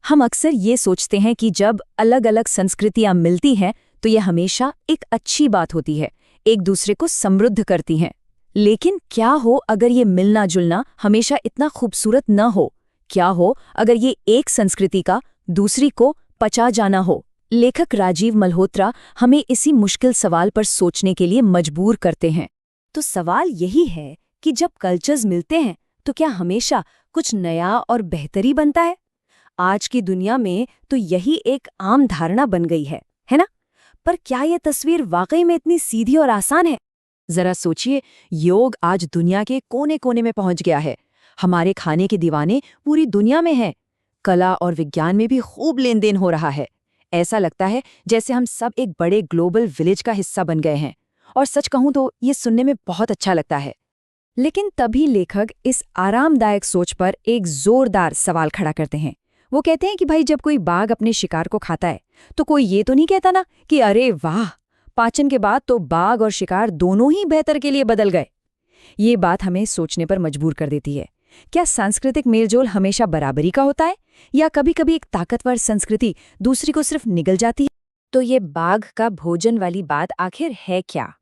हम अक्सर ये सोचते हैं कि जब अलग अलग संस्कृतियां मिलती हैं तो ये हमेशा एक अच्छी बात होती है, एक दूसरे को समृद्ध करती हैं। लेकिन क्या हो अगर ये मिलना जुलना हमेशा इतना खूबसूरत न हो? क्या हो अगर ये एक संस्कृति का दूसरी को पचा जाना हो? लेखक राजीव मल्होत्रा हमें इसी मुश्किल सवाल पर सोचने के लिए मजबूर करते हैं। तो सवाल यही है कि जब कल्चर्स मिलते हैं तो क्या हमेशा कुछ नया और बेहतरी बनता है? आज की दुनिया में तो यही एक आम धारणा बन गई है ना? पर क्या ये तस्वीर वाकई में इतनी सीधी और आसान है? जरा सोचिए, योग आज दुनिया के कोने कोने में पहुंच गया है। हमारे खाने के दीवाने पूरी दुनिया में हैं। कला और विज्ञान में भी खूब लेन देन हो रहा है। ऐसा लगता है जैसे हम सब एक बड़े ग्लोबल विलेज का हिस्सा बन गए हैं। और सच कहूं तो ये सुनने में बहुत अच्छा लगता है। लेकिन तभी लेखक इस आरामदायक सोच पर एक जोरदार सवाल खड़ा करते हैं। वो कहते हैं कि भाई, जब कोई बाघ अपने शिकार को खाता है तो कोई ये तो नहीं कहता ना कि अरे वाह, पाचन के बाद तो बाघ और शिकार दोनों ही बेहतर के लिए बदल गए। ये बात हमें सोचने पर मजबूर कर देती है। क्या सांस्कृतिक मेलजोल हमेशा बराबरी का होता है, या कभी-कभी एक ताकतवर संस्कृति दूसरी को सिर्फ निगल जाती है? तो ये बाघ का भोजन वाली बात आखिर है क्या?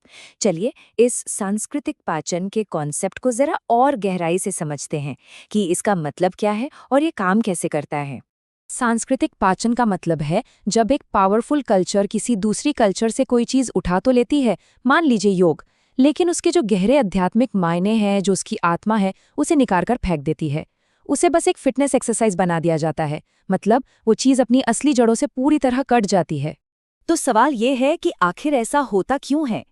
चलिए इस सांस्कृतिक पाचन के कॉन्सेप्ट को जरा और गहराई से समझते हैं कि इसका मतलब क्या है और ये काम कैसे करता है। सांस्कृतिक पाचन का मतलब है जब एक पावरफुल कल्चर किसी दूसरी कल्चर से कोई चीज उठा तो लेती है, मान लीजिए योग, लेकिन उसके जो गहरे आध्यात्मिक मायने हैं, जो उसकी आत्मा है, उसे निकाल कर फेंक देती है। उसे बस एक फिटनेस एक्सरसाइज बना दिया जाता है। मतलब वो चीज अपनी असली जड़ों से पूरी तरह कट जाती है। तो सवाल ये है कि आखिर ऐसा होता क्यों है?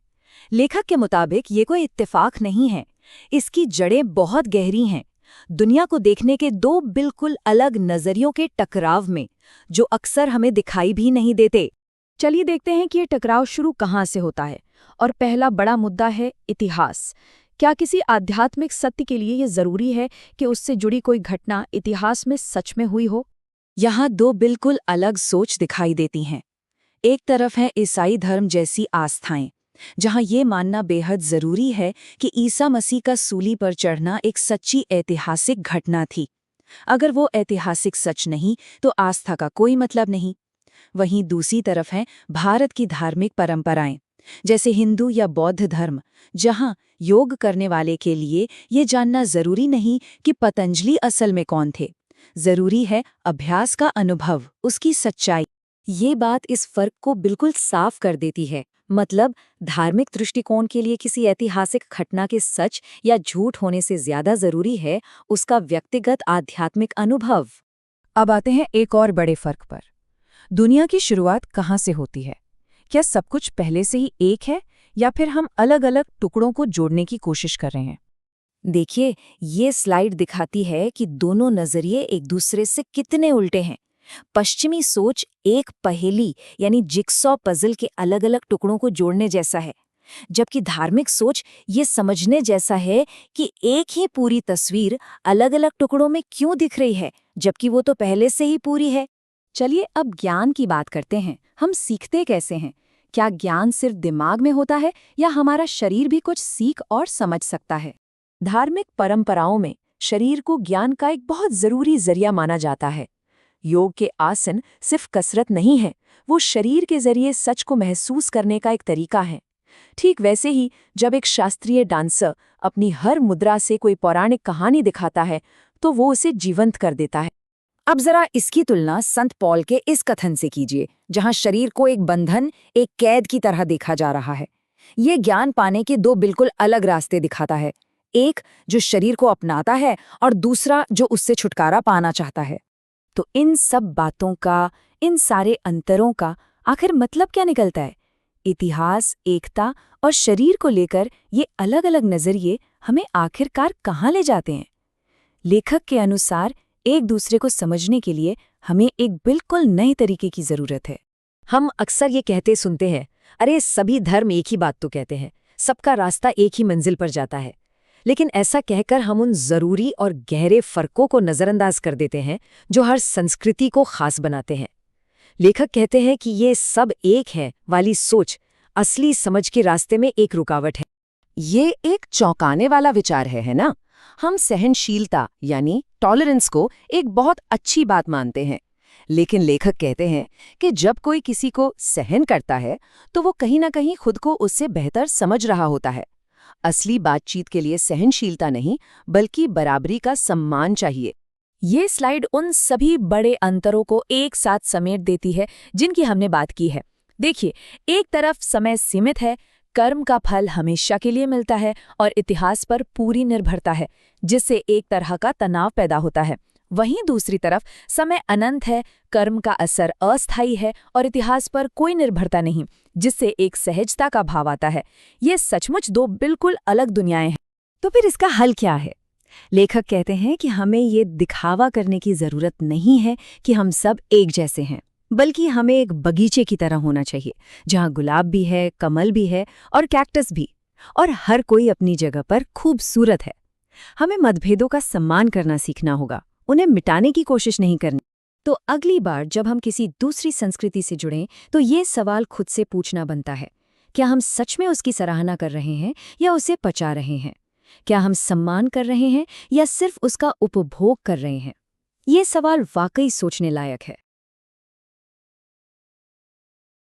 लेखक के मुताबिक ये कोई इत्तेफाक नहीं है। इसकी जड़ें बहुत गहरी हैं। दुनिया को देखने के दो बिल्कुल अलग नजरियों के टकराव में, जो अक्सर हमें दिखाई भी नहीं देते। चलिए देखते हैं कि ये टकराव शुरू कहाँ से होता है। और पहला बड़ा मुद्दा है इतिहास। क्या किसी आध्यात्मिक सत्य के लिए ये जरूरी है कि उससे जुड़ी कोई घटना इतिहास में सच में हुई हो? यहाँ दो बिल्कुल अलग सोच दिखाई देती हैं। एक तरफ है ईसाई धर्म जैसी आस्थाएं, जहां ये मानना बेहद जरूरी है कि ईसा मसीह का सूली पर चढ़ना एक सच्ची ऐतिहासिक घटना थी। अगर वो ऐतिहासिक सच नहीं तो आस्था का कोई मतलब नहीं। वहीं दूसरी तरफ है भारत की धार्मिक परंपराएं, जैसे हिंदू या बौद्ध धर्म, जहां योग करने वाले के लिए ये जानना जरूरी नहीं कि पतंजलि असल में कौन थे। जरूरी है अभ्यास का अनुभव, उसकी सच्चाई। ये बात इस फर्क को बिल्कुल साफ कर देती है। मतलब धार्मिक दृष्टिकोण के लिए किसी ऐतिहासिक घटना के सच या झूठ होने से ज्यादा जरूरी है उसका व्यक्तिगत आध्यात्मिक अनुभव। अब आते हैं एक और बड़े फर्क पर। दुनिया की शुरुआत कहाँ से होती है? क्या सब कुछ पहले से ही एक है, या फिर हम अलग अलग टुकड़ों को जोड़ने की कोशिश कर रहे हैं? देखिए, ये स्लाइड दिखाती है कि दोनों नजरिए एक दूसरे से कितने उल्टे हैं। पश्चिमी सोच एक पहेली यानी जिक्सॉ पजल के अलग अलग टुकड़ों को जोड़ने जैसा है, जबकि धार्मिक सोच ये समझने जैसा है कि एक ही पूरी तस्वीर अलग अलग टुकड़ों में क्यों दिख रही है, जबकि वो तो पहले से ही पूरी है। चलिए अब ज्ञान की बात करते हैं। हम सीखते कैसे हैं? क्या ज्ञान सिर्फ दिमाग में होता है, या हमारा शरीर भी कुछ सीख और समझ सकता है? धार्मिक परंपराओं में शरीर को ज्ञान का एक बहुत जरूरी जरिया माना जाता है। योग के आसन सिर्फ कसरत नहीं है, वो शरीर के जरिए सच को महसूस करने का एक तरीका है। ठीक वैसे ही जब एक शास्त्रीय डांसर अपनी हर मुद्रा से कोई पौराणिक कहानी दिखाता है तो वो उसे जीवंत कर देता है। अब जरा इसकी तुलना संत पॉल के इस कथन से कीजिए, जहां शरीर को एक बंधन, एक कैद की तरह देखा जा रहा है। ये ज्ञान पाने के दो बिल्कुल अलग रास्ते दिखाता है। एक जो शरीर को अपनाता है, और दूसरा जो उससे छुटकारा पाना चाहता है। तो इन सब बातों का, इन सारे अंतरों का आखिर मतलब क्या निकलता है? इतिहास, एकता और शरीर को लेकर ये अलग अलग नजरिए हमें आखिरकार कहाँ ले जाते हैं? लेखक के अनुसार एक दूसरे को समझने के लिए हमें एक बिल्कुल नए तरीके की जरूरत है। हम अक्सर ये कहते सुनते हैं, अरे सभी धर्म एक ही बात तो कहते हैं, सबका रास्ता एक ही मंजिल पर जाता है। लेकिन ऐसा कहकर हम उन जरूरी और गहरे फर्कों को नजरअंदाज कर देते हैं जो हर संस्कृति को खास बनाते हैं। लेखक कहते हैं कि ये सब एक है वाली सोच असली समझ के रास्ते में एक रुकावट है। ये एक चौंकाने वाला विचार है ना? हम सहनशीलता यानी टॉलरेंस को एक बहुत अच्छी बात मानते हैं, लेकिन लेखक कहते हैं कि जब कोई किसी को सहन करता है तो वो कहीं ना कहीं खुद को उससे बेहतर समझ रहा होता है। असली बातचीत के लिए सहनशीलता नहीं, बल्कि बराबरी का सम्मान चाहिए। ये स्लाइड उन सभी बड़े अंतरों को एक साथ समेट देती है जिनकी हमने बात की है। देखिए, एक तरफ समय सीमित है, कर्म का फल हमेशा के लिए मिलता है और इतिहास पर पूरी निर्भरता है, जिससे एक तरह का तनाव पैदा होता है। वहीं दूसरी तरफ समय अनंत है, कर्म का असर अस्थायी है और इतिहास पर कोई निर्भरता नहीं, जिससे एक सहजता का भाव आता है। ये सचमुच दो बिल्कुल अलग दुनियाएं हैं। तो फिर इसका हल क्या है? लेखक कहते हैं कि हमें ये दिखावा करने की जरूरत नहीं है कि हम सब एक जैसे हैं, बल्कि हमें एक बगीचे की तरह होना चाहिए, जहाँ गुलाब भी है, कमल भी है और कैक्टस भी, और हर कोई अपनी जगह पर खूबसूरत है। हमें मतभेदों का सम्मान करना सीखना होगा, उन्हें मिटाने की कोशिश नहीं करनी। तो अगली बार जब हम किसी दूसरी संस्कृति से जुड़ें तो ये सवाल खुद से पूछना बनता है, क्या हम सच में उसकी सराहना कर रहे हैं या उसे पचा रहे हैं? क्या हम सम्मान कर रहे हैं या सिर्फ उसका उपभोग कर रहे हैं? ये सवाल वाकई सोचने लायक है।